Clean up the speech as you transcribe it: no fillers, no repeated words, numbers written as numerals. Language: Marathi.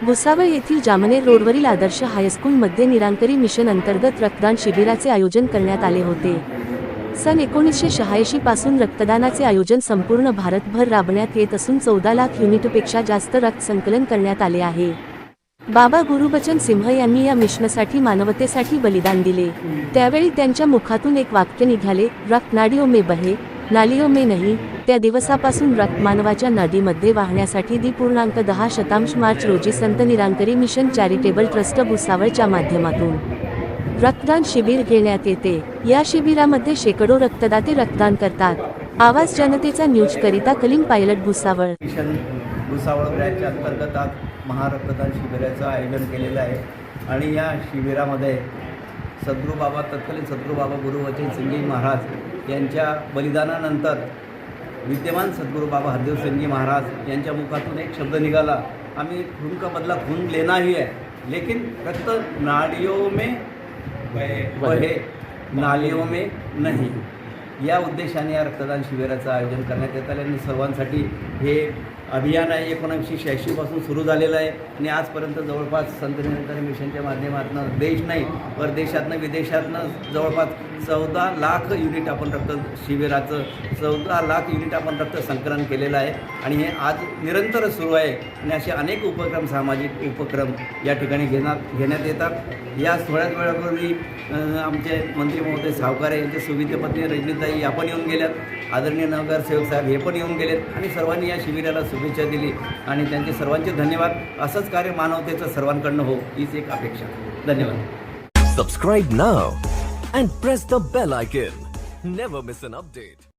भुसावळ येथील जामनेर रोडवरील आदर्श हायस्कूलमध्ये निरांकरी मिशन अंतर्गत रक्तदान शिबिराचे आयोजन करण्यात आले होते। सन 1986 पासून रक्तदानाचे आयोजन संपूर्ण भारतभर राबवण्यात येत असून 14 लाख युनिटपेक्षा जास्त रक्त संकलन करण्यात आले आहे। बाबा गुरुबचन सिंह यांनी या मिशनसाठी मानवतेसाठी बलिदान दिले। त्यावेळी त्यांच्या मुखातून एक वाक्य निघाले, रक्त नाडियों में बहे, नालियों में नहीं। त्या दिवसापासून रक्त मानवाच्या नाडीमध्ये वाहण्यासाठी 10 मार्च रोजी संत निरांकरी मिशन चॅरिटेबल ट्रस्ट भुसावळच्या माध्यमातून रक्तदान शिबिर घेण्यात येते। या शिबिरामध्ये शेकडो रक्तदाते रक्तदान करतात। आवाज जनतेचा न्यूज करिता कलीम पायलट भुसावळ। भुसावळ ब्रँच अंतर्गत आज महारक्तदान शिबिराचं आयोजन केलेलं आहे आणि या शिबिरामध्ये सद्गुरू बाबा तत्कालीन सद्गुरू बाबा गुरुवचन सिंगजी महाराज यांच्या बलिदानानंतर विद्यमान सद्गुरू बाबा हरदेव सिंगजी महाराज यांच्या मुखातून एक शब्द निघाला, आम्ही खून का बदला खून लेना ही है, लेकिन रक्त नाड़ियों में बहे, नालियों में नहीं। या उद्देशाने या रक्तदान शिबिराचं आयोजन करण्यात येत आहे आणि सर्वांसाठी हे अभियान आहे 1986 पासून सुरू झालेलं आहे आणि आजपर्यंत जवळपास संत निरांकरी मिशनच्या माध्यमातून देश नाही परदेशातनं विदेशातनं जवळपास 14 लाख युनिट आपण रक्त शिबिराचं 14 लाख युनिट आपण रक्त संकलन केलेलं आहे आणि हे आज निरंतर सुरू आहे आणि असे अनेक उपक्रम सामाजिक उपक्रम या ठिकाणी घेण्यात येतात। या थोड्याच वेळापूर्वी आमचे मंत्री महोदय सावकारे यांचे सुविधे पत्नी रजनीताई या पण येऊन गेल्यात, आदरणीय नगरसेवक साहेब हे पण येऊन गेलेत आणि सर्वांनी या शिबिराला शुभेच्छा दिली आणि त्यांचे सर्वांचे धन्यवाद। असंच कार्य मानवतेचं सर्वांकडनं हो हीच एक अपेक्षा। धन्यवाद। Subscribe now and press the bell icon. Never miss an update.